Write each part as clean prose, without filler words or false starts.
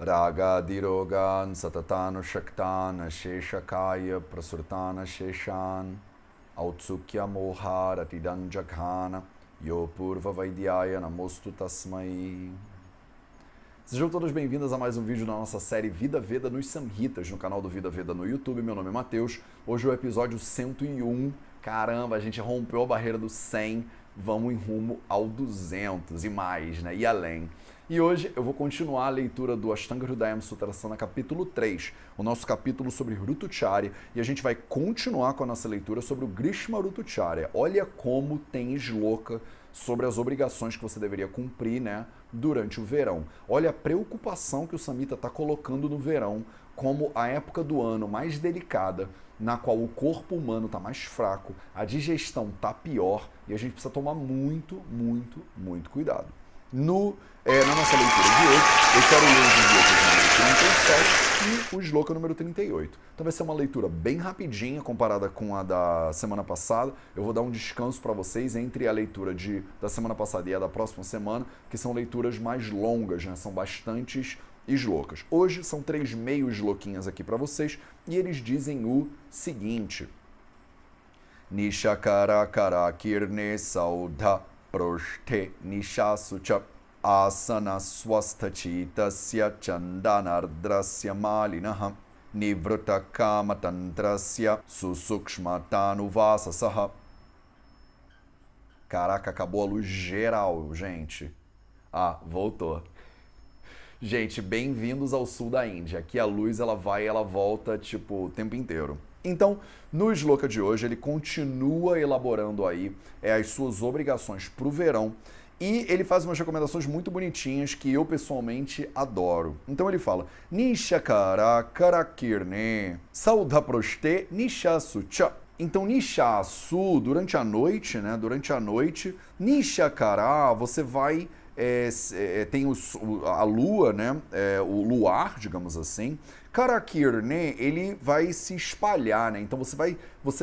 Ragadirogan satatana shaktana sheshakaya prasurtana sheshan Autsukya moha ratidanjaghana Yopurva Vaidyaya Namostu Tasmai. Sejam todas bem-vindas a mais um vídeo da nossa série Vida Veda nos Samhitas, no canal do Vida Veda no YouTube. Meu nome é Matheus. Hoje é o episódio 101. Caramba, a gente rompeu a barreira do 100. Vamos em rumo ao 200 e mais, né? E além. E hoje eu vou continuar a leitura do Ashtanga Hridayam Sutrasana, capítulo 3, o nosso capítulo sobre Rutucharya, e a gente vai continuar com a nossa leitura sobre o Grishma Rutucharya. Olha como tem shloka sobre as obrigações que você deveria cumprir, né, durante o verão. Olha a preocupação que o Samhita está colocando no verão como a época do ano mais delicada, na qual o corpo humano está mais fraco, a digestão está pior e a gente precisa tomar muito cuidado. Na nossa leitura de hoje, eu quero ler os slokas número 37 e o sloka número 38. Então vai ser uma leitura bem rapidinha comparada com a da semana passada. Eu vou dar um descanso para vocês entre a leitura da semana passada e a da próxima semana, que são leituras mais longas, né? São bastantes slokas. Hoje são 3 meio sloquinhas aqui para vocês e eles dizem o seguinte: Nishakara kara kirne saudha proshte nishasucha asana swastachitasya chandanardrasya malinaha nivrata kamatantrasya susukshmatanuvasasaha. Caraca, acabou a luz geral, gente. Ah, voltou. Gente, bem-vindos ao sul da Índia. Aqui a luz, ela vai e ela volta, tipo, o tempo inteiro. Então, no shloka de hoje, ele continua elaborando aí as suas obrigações para o verão e ele faz umas recomendações muito bonitinhas que eu pessoalmente adoro. Então ele fala: Nishakara karakirne saudhaproshte nishasucha. Então, nishasu, durante a noite, né? Durante a noite, nishakara, você vai... tem a lua, né? O luar, digamos assim. Karakirne, ele vai se espalhar, né? Então você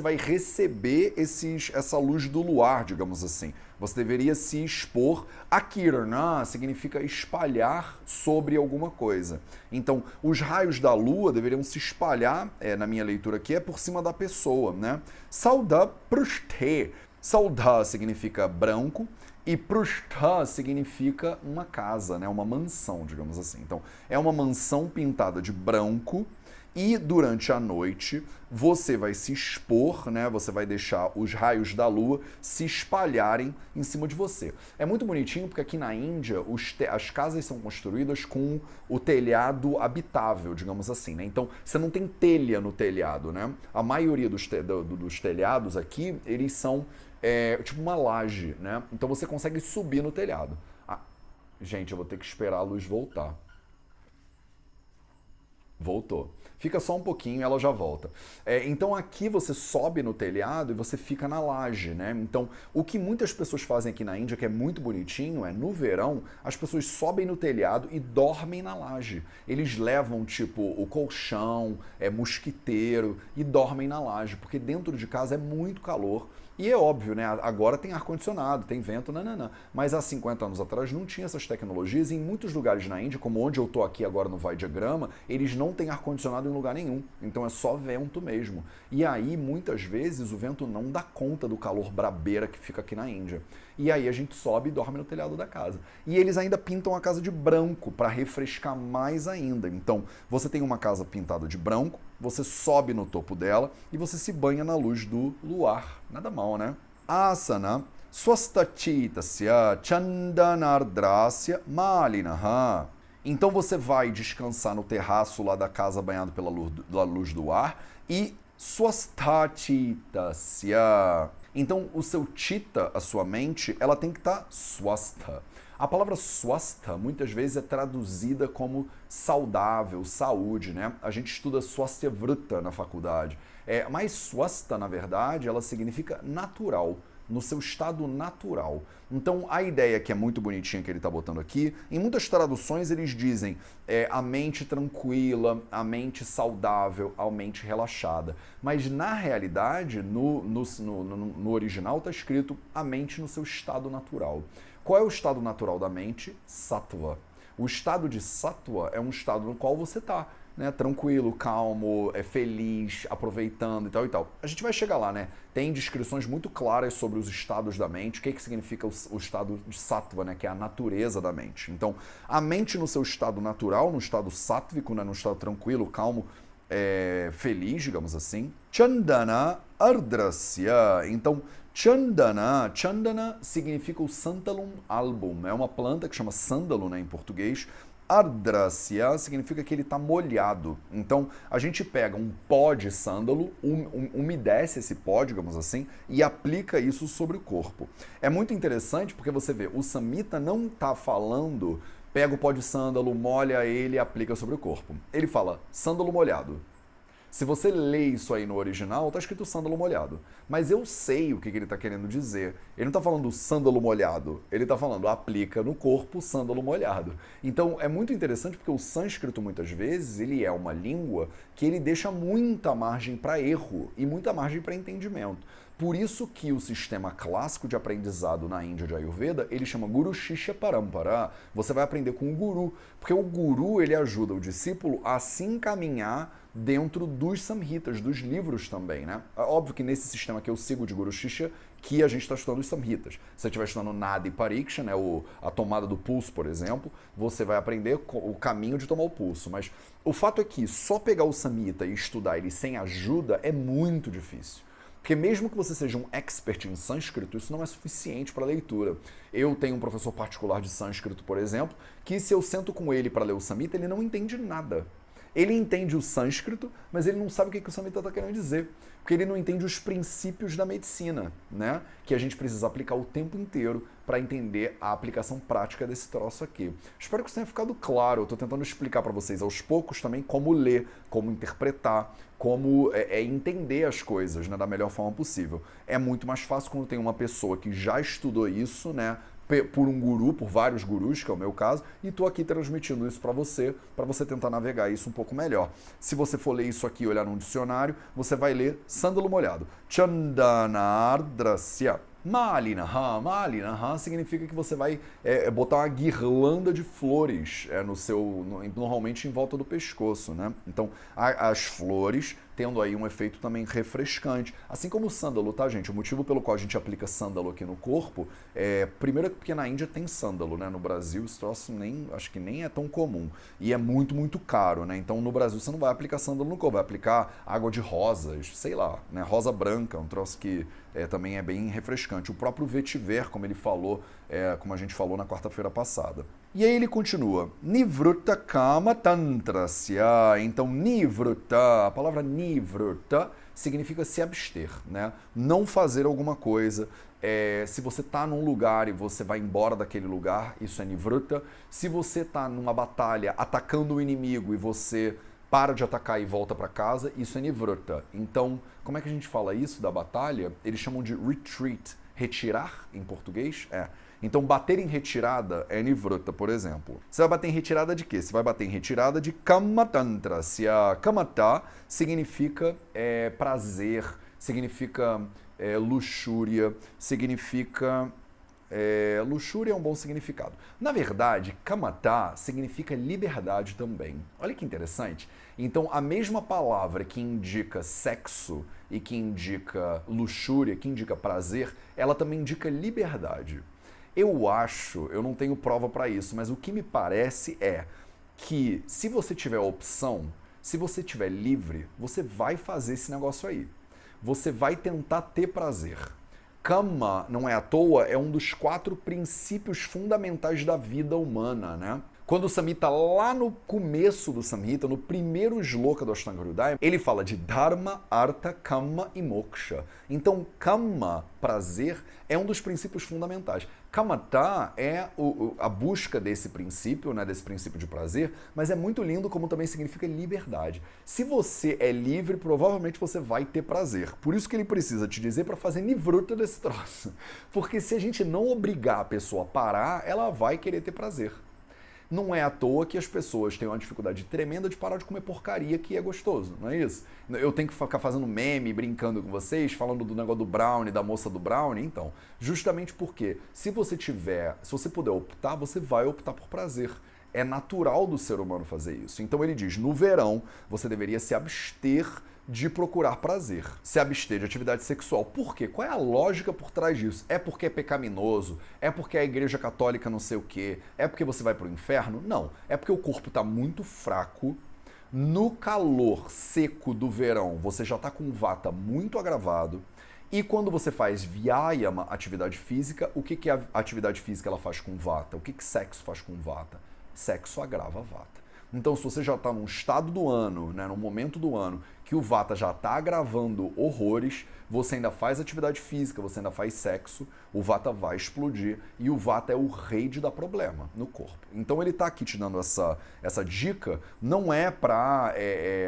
vai receber essa luz do luar, digamos assim. Você deveria se expor. Akirna significa espalhar sobre alguma coisa. Então, os raios da lua deveriam se espalhar, na minha leitura aqui, por cima da pessoa, né? Saudha prushthe. Saudha significa branco. E Prushtha significa uma casa, né? Uma mansão, digamos assim. Então, é uma mansão pintada de branco e durante a noite você vai se expor, né? Você vai deixar os raios da lua se espalharem em cima de você. É muito bonitinho porque aqui na Índia as casas são construídas com o telhado habitável, digamos assim, né? Então, você não tem telha no telhado, né? A maioria dos telhados aqui, eles são... tipo uma laje, né? Então você consegue subir no telhado. Ah, gente, eu vou ter que esperar a luz voltar. Voltou. Fica só um pouquinho e ela já volta. Então aqui você sobe no telhado e você fica na laje, né? Então o que muitas pessoas fazem aqui na Índia, que é muito bonitinho, no verão, as pessoas sobem no telhado e dormem na laje. Eles levam, tipo, o colchão, mosquiteiro e dormem na laje, porque dentro de casa é muito calor. E é óbvio, né? Agora tem ar-condicionado, tem vento, nananã. Mas há 50 anos atrás não tinha essas tecnologias e em muitos lugares na Índia, como onde eu tô aqui agora no Vaidyagama, eles não têm ar-condicionado em lugar nenhum. Então é só vento mesmo. E aí, muitas vezes, o vento não dá conta do calor brabeira que fica aqui na Índia. E aí a gente sobe e dorme no telhado da casa. E eles ainda pintam a casa de branco para refrescar mais ainda. Então, você tem uma casa pintada de branco, você sobe no topo dela e você se banha na luz do luar. Nada mal, né? Asana swastachitasya chandanardrasya malinaha. Então você vai descansar no terraço lá da casa banhado pela luz do ar e swastachitasya. Então o seu chitta, a sua mente, ela tem que estar swastha. A palavra swastha muitas vezes é traduzida como saudável, saúde, né? A gente estuda swasthya vrita na faculdade. Mas swastha, na verdade, ela significa natural, no seu estado natural. Então, a ideia que é muito bonitinha que ele está botando aqui, em muitas traduções eles dizem a mente tranquila, a mente saudável, a mente relaxada. Mas, na realidade, no original está escrito a mente no seu estado natural. Qual é o estado natural da mente? Sattva. O estado de sattva é um estado no qual você está, né, tranquilo, calmo, feliz, aproveitando e tal e tal. A gente vai chegar lá, né? Tem descrições muito claras sobre os estados da mente, o que significa o estado de sattva, né, que é a natureza da mente. Então, a mente no seu estado natural, no estado sátvico, né, no estado tranquilo, calmo, feliz, digamos assim. Chandana ardrasya. Então, Chandana significa o Santalum album. É uma planta que chama sândalo, né, em português. Ardrasya significa que ele está molhado. Então, a gente pega um pó de sândalo, umedece esse pó, digamos assim, e aplica isso sobre o corpo. É muito interessante porque você vê, o Samhita não está falando, pega o pó de sândalo, molha ele e aplica sobre o corpo. Ele fala, sândalo molhado. Se você lê isso aí no original, está escrito sândalo molhado. Mas eu sei o que ele está querendo dizer. Ele não está falando sândalo molhado, ele está falando aplica no corpo sândalo molhado. Então é muito interessante porque o sânscrito, muitas vezes, ele é uma língua que ele deixa muita margem para erro e muita margem para entendimento. Por isso que o sistema clássico de aprendizado na Índia de Ayurveda, ele chama Guru Shishya Parampara. Você vai aprender com o guru, porque o guru ele ajuda o discípulo a se encaminhar dentro dos samhitas, dos livros também, né? É óbvio que nesse sistema que eu sigo de Guru Shishya, que a gente está estudando os samhitas. Se você estiver estudando Nada e Pariksha, né, a tomada do pulso, por exemplo, você vai aprender o caminho de tomar o pulso. Mas o fato é que só pegar o samhita e estudar ele sem ajuda é muito difícil. Porque mesmo que você seja um expert em sânscrito, isso não é suficiente para leitura. Eu tenho um professor particular de sânscrito, por exemplo, que se eu sento com ele para ler o samhita, ele não entende nada. Ele entende o sânscrito, mas ele não sabe o que o samhita está querendo dizer. Porque ele não entende os princípios da medicina, né? Que a gente precisa aplicar o tempo inteiro para entender a aplicação prática desse troço aqui. Espero que isso tenha ficado claro. Eu estou tentando explicar para vocês aos poucos também como ler, como interpretar, como entender as coisas, né, da melhor forma possível. É muito mais fácil quando tem uma pessoa que já estudou isso, né, por um guru, por vários gurus, que é o meu caso, e estou aqui transmitindo isso para você tentar navegar isso um pouco melhor. Se você for ler isso aqui e olhar num dicionário, você vai ler sândalo molhado. Chandanardrasya. Malinaha significa que você vai botar uma guirlanda de flores normalmente em volta do pescoço, né? Então, as flores tendo aí um efeito também refrescante. Assim como o sândalo, tá, gente? O motivo pelo qual a gente aplica sândalo aqui no corpo primeiro porque na Índia tem sândalo, né? No Brasil, esse troço acho que nem é tão comum. E é muito, muito caro, né? Então, no Brasil, você não vai aplicar sândalo no corpo, vai aplicar água de rosas, sei lá, né? Rosa branca, um troço que também é bem refrescante. O próprio vetiver, como ele falou, como a gente falou na quarta-feira passada. E aí ele continua, Nivruta Kama Tantrasya. Então, Nivruta, a palavra Nivruta significa se abster, né? Não fazer alguma coisa. Se você está num lugar e você vai embora daquele lugar, isso é Nivruta. Se você está numa batalha atacando o inimigo e você para de atacar e volta para casa, isso é Nivruta. Então, como é que a gente fala isso da batalha? Eles chamam de retreat. Retirar, em português, Então, bater em retirada é Nivruta, por exemplo. Você vai bater em retirada de quê? Você vai bater em retirada de Kamatantra. Se a Kamata significa prazer, significa luxúria, significa... luxúria é um bom significado. Na verdade, Kamata significa liberdade também. Olha que interessante. Então, a mesma palavra que indica sexo e que indica luxúria, que indica prazer, ela também indica liberdade. Eu não tenho prova para isso, mas o que me parece é que se você tiver opção, se você tiver livre, você vai fazer esse negócio aí. Você vai tentar ter prazer. Kama, não é à toa, é um dos 4 princípios fundamentais da vida humana, né? Quando o Samhita, lá no começo do Samhita, no primeiro shloka do Ashtanga Hridaya, ele fala de Dharma, Artha, Kama e Moksha. Então, Kama, prazer, é um dos princípios fundamentais. Kamata é a busca desse princípio, né, desse princípio de prazer, mas é muito lindo como também significa liberdade. Se você é livre, provavelmente você vai ter prazer. Por isso que ele precisa te dizer para fazer nivruta desse troço. Porque se a gente não obrigar a pessoa a parar, ela vai querer ter prazer. Não é à toa que as pessoas têm uma dificuldade tremenda de parar de comer porcaria que é gostoso, não é isso? Eu tenho que ficar fazendo meme, brincando com vocês, falando do negócio do brownie, da moça do brownie, então, justamente porque se você puder optar, você vai optar por prazer. É natural do ser humano fazer isso. Então ele diz, no verão, você deveria se abster de procurar prazer, se abster de atividade sexual. Por quê? Qual é a lógica por trás disso? É porque é pecaminoso? É porque a igreja católica não sei o quê? É porque você vai pro inferno? Não. É porque o corpo está muito fraco. No calor seco do verão, você já está com um vata muito agravado. E quando você faz vyayama, atividade física, o que a atividade física ela faz com vata? O que sexo faz com vata? Sexo agrava vata. Então, se você já está num estado do ano, né, num momento do ano, que o vata já está agravando horrores, você ainda faz atividade física, você ainda faz sexo, o vata vai explodir e o vata é o rei de dar problema no corpo. Então ele está aqui te dando essa dica, não é para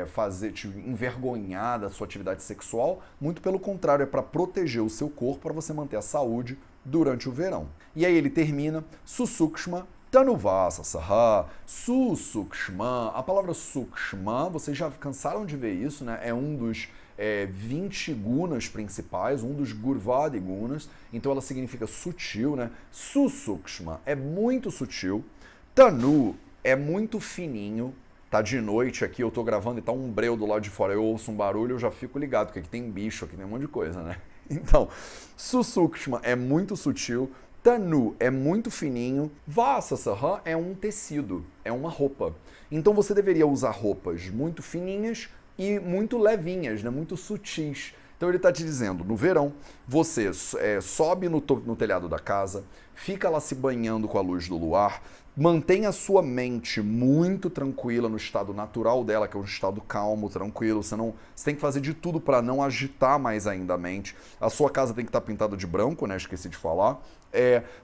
fazer te envergonhar da sua atividade sexual, muito pelo contrário, é para proteger o seu corpo, para você manter a saúde durante o verão. E aí ele termina, Susukshma Tanuvasa Saha, Susukshma. A palavra Sukshma, vocês já cansaram de ver isso, né? É um dos 20 gunas principais, um dos Gurvadi gunas. Então ela significa sutil, né? Susukshma é muito sutil. Tanu é muito fininho. Tá de noite aqui, eu tô gravando e tá um breu do lado de fora. Eu ouço um barulho, eu já fico ligado, porque aqui tem bicho, aqui tem um monte de coisa, né? Então, Susukshma é muito sutil. Tanu é muito fininho, Vasasaha é um tecido, é uma roupa. Então você deveria usar roupas muito fininhas e muito levinhas, né? Muito sutis. Então ele está te dizendo, no verão, você sobe no telhado da casa, fica lá se banhando com a luz do luar, mantém a sua mente muito tranquila no estado natural dela, que é um estado calmo, tranquilo. Você tem que fazer de tudo para não agitar mais ainda a mente. A sua casa tem que estar pintada de branco, né? Esqueci de falar.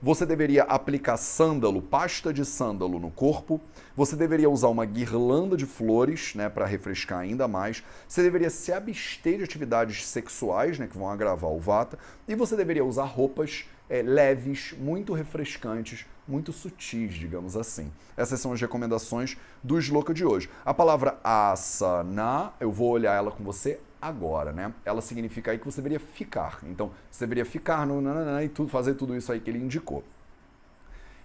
Você deveria aplicar sândalo, pasta de sândalo no corpo. Você deveria usar uma guirlanda de flores, né, para refrescar ainda mais. Você deveria se abster de atividades sexuais, né, que vão agravar o vata. E você deveria usar roupas leves, muito refrescantes, muito sutis, digamos assim. Essas são as recomendações do shloka de hoje. A palavra asana, eu vou olhar ela com você agora, né? Ela significa aí que você deveria ficar. Então, você deveria ficar no nananã e fazer tudo isso aí que ele indicou.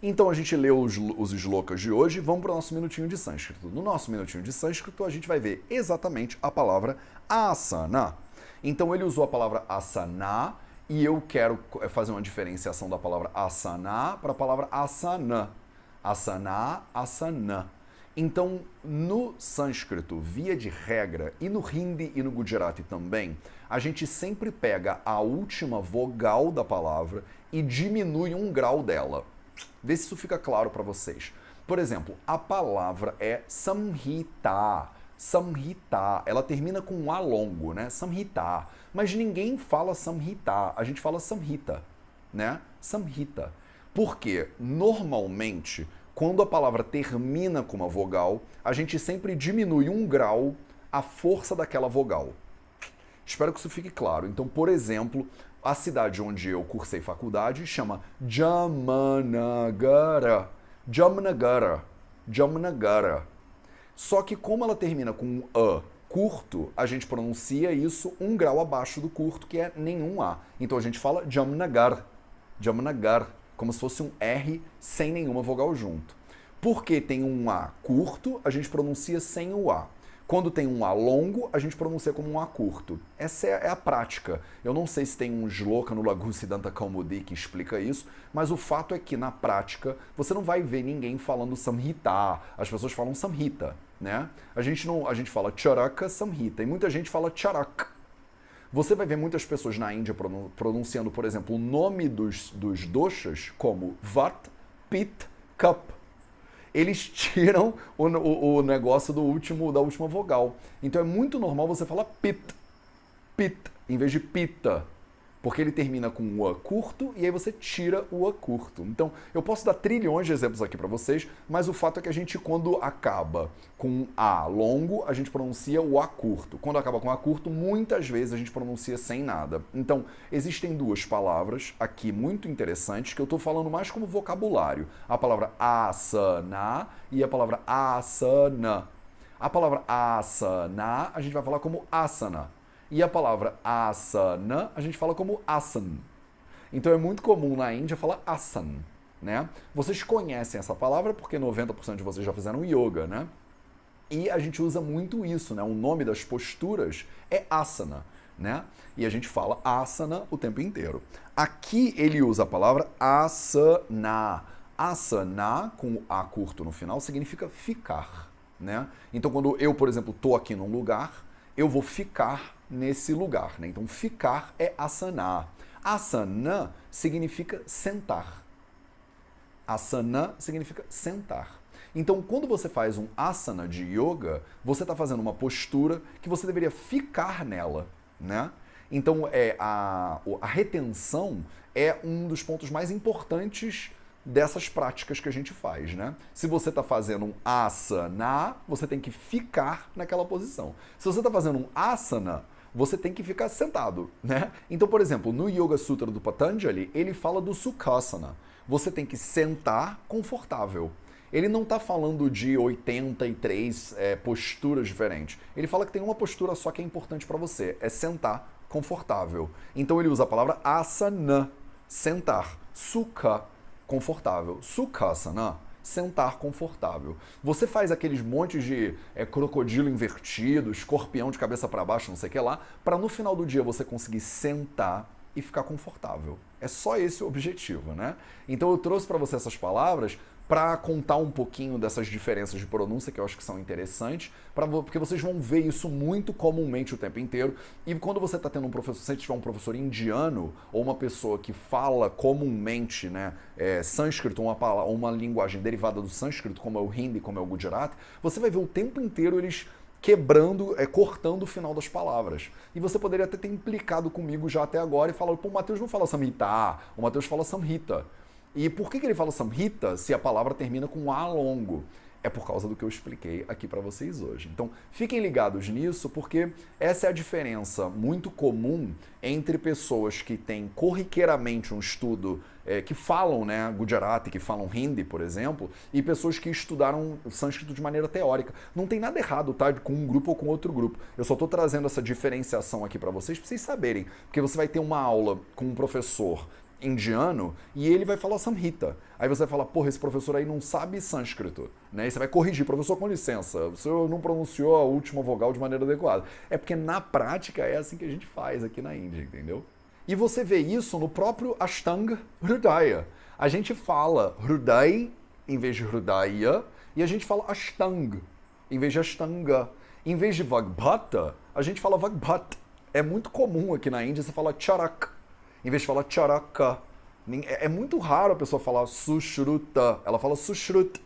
Então, a gente leu os shlokas de hoje e vamos para o nosso minutinho de sânscrito. No nosso minutinho de sânscrito, a gente vai ver exatamente a palavra asana. Então, ele usou a palavra asana e eu quero fazer uma diferenciação da palavra asana para a palavra asana. Asana, asana. Então, no sânscrito, via de regra, e no hindi e no gujarati também, a gente sempre pega a última vogal da palavra e diminui um grau dela. Vê se isso fica claro para vocês. Por exemplo, a palavra é samhita. Samhita, ela termina com um A longo, né? Samhita. Mas ninguém fala samhita, a gente fala samhita, né? Samhita. Porque, normalmente, quando a palavra termina com uma vogal, a gente sempre diminui um grau a força daquela vogal. Espero que isso fique claro. Então, por exemplo, a cidade onde eu cursei faculdade chama Jamnagara. Jamnagara. Jamnagara. Só que como ela termina com um A curto, a gente pronuncia isso um grau abaixo do curto, que é nenhum A. Então a gente fala Jamnagar. Jamnagar. Como se fosse um R sem nenhuma vogal junto. Porque tem um A curto, a gente pronuncia sem o A. Quando tem um A longo, a gente pronuncia como um A curto. Essa é a prática. Eu não sei se tem um shloka no Laghu Siddhanta Kaumudi que explica isso, mas o fato é que, na prática, você não vai ver ninguém falando samhita. As pessoas falam samhita, né? A gente fala charaka samhita, e muita gente fala charak. Você vai ver muitas pessoas na Índia pronunciando, por exemplo, o nome dos doshas como Vat, Pit, Kapha. Eles tiram o negócio da última vogal. Então é muito normal você falar Pit, Pit, em vez de Pita. Porque ele termina com um A curto e aí você tira o A curto. Então, eu posso dar trilhões de exemplos aqui para vocês, mas o fato é que a gente, quando acaba com um A longo, a gente pronuncia o A curto. Quando acaba com A curto, muitas vezes a gente pronuncia sem nada. Então, existem duas palavras aqui muito interessantes que eu estou falando mais como vocabulário. A palavra asana e a palavra asana. A palavra asana a gente vai falar como asana. E a palavra asana, a gente fala como asan. Então é muito comum na Índia falar asan, né? Vocês conhecem essa palavra porque 90% de vocês já fizeram yoga, né? E a gente usa muito isso, né? O nome das posturas é asana, né? E a gente fala asana o tempo inteiro. Aqui ele usa a palavra asana. Asana, com A curto no final, significa ficar, né? Então, quando eu, por exemplo, estou aqui num lugar, eu vou ficar nesse lugar, né? Então, ficar é asana. Asana significa sentar. Asana significa sentar. Então, quando você faz um asana de yoga, você está fazendo uma postura que você deveria ficar nela, né? Então, a retenção é um dos pontos mais importantes dessas práticas que a gente faz, né? Se você está fazendo um asana, você tem que ficar naquela posição. Se você está fazendo um asana, você tem que ficar sentado, né? Então, por exemplo, no Yoga Sutra do Patanjali, ele fala do Sukhasana. Você tem que sentar confortável. Ele não está falando de 83 posturas diferentes. Ele fala que tem uma postura só que é importante para você, é sentar confortável. Então ele usa a palavra asana, sentar. Sukha, confortável. Sukhasana, sentar confortável. Você faz aqueles montes de crocodilo invertido, escorpião de cabeça para baixo, não sei o que lá, para no final do dia você conseguir sentar e ficar confortável. É só esse o objetivo, né? Então eu trouxe para você essas palavras para contar um pouquinho dessas diferenças de pronúncia que eu acho que são interessantes, porque vocês vão ver isso muito comumente o tempo inteiro. E quando você está tendo um professor, se você tiver um professor indiano ou uma pessoa que fala comumente, né, sânscrito, uma linguagem derivada do sânscrito, como é o hindi, como é o gujarati, você vai ver o tempo inteiro eles quebrando, cortando o final das palavras. E você poderia até ter implicado comigo já até agora e falar, pô, o Matheus não fala samhita, o Matheus fala samhita. E por que ele fala samhita se a palavra termina com um A longo? É por causa do que eu expliquei aqui para vocês hoje. Então, fiquem ligados nisso, porque essa é a diferença muito comum entre pessoas que têm corriqueiramente um estudo que falam, né, Gujarati, que falam Hindi, por exemplo, e pessoas que estudaram sânscrito de maneira teórica. Não tem nada errado, tá, com um grupo ou com outro grupo. Eu só estou trazendo essa diferenciação aqui para vocês saberem, porque você vai ter uma aula com um professor indiano e ele vai falar samhita. Aí você vai falar, porra, esse professor aí não sabe sânscrito, né? E você vai corrigir, professor, com licença, o senhor não pronunciou a última vogal de maneira adequada. É porque na prática é assim que a gente faz aqui na Índia, entendeu? E você vê isso no próprio Ashtanga Hridaya. A gente fala Hriday em vez de Hridaya e a gente fala Ashtanga em vez de Ashtanga. Em vez de Vagbhata, a gente fala Vagbhat. É muito comum aqui na Índia você falar Charak em vez de falar Charaka. É muito raro a pessoa falar Sushruta, ela fala Sushrut.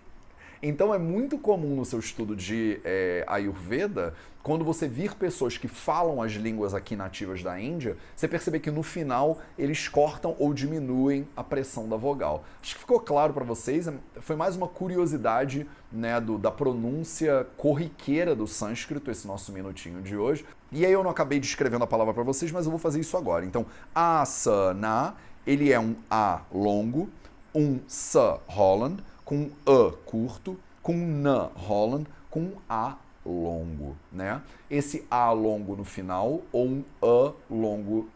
Então é muito comum no seu estudo de Ayurveda, quando você vir pessoas que falam as línguas aqui nativas da Índia, você perceber que no final eles cortam ou diminuem a pressão da vogal. Acho que ficou claro para vocês, foi mais uma curiosidade, né, da pronúncia corriqueira do sânscrito, esse nosso minutinho de hoje. E aí eu não acabei descrevendo a palavra para vocês, mas eu vou fazer isso agora. Então, asana, ele é um A longo, um Sa Holland, com um A curto, com um Na Holland, com um A longo, né? Esse A longo no final ou um A longo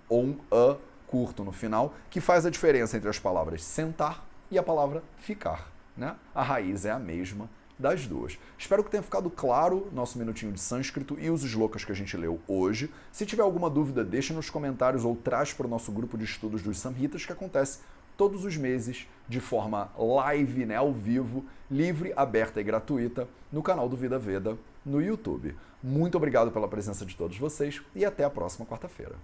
ou um A curto no final, que faz a diferença entre as palavras sentar e a palavra ficar, né? A raiz é a mesma das duas. Espero que tenha ficado claro nosso minutinho de sânscrito e os shlokas que a gente leu hoje. Se tiver alguma dúvida, deixa nos comentários ou traz para o nosso grupo de estudos dos Samhitas, que acontece todos os meses de forma live, né, ao vivo, livre, aberta e gratuita no canal do Vida Veda no YouTube. Muito obrigado pela presença de todos vocês e até a próxima quarta-feira.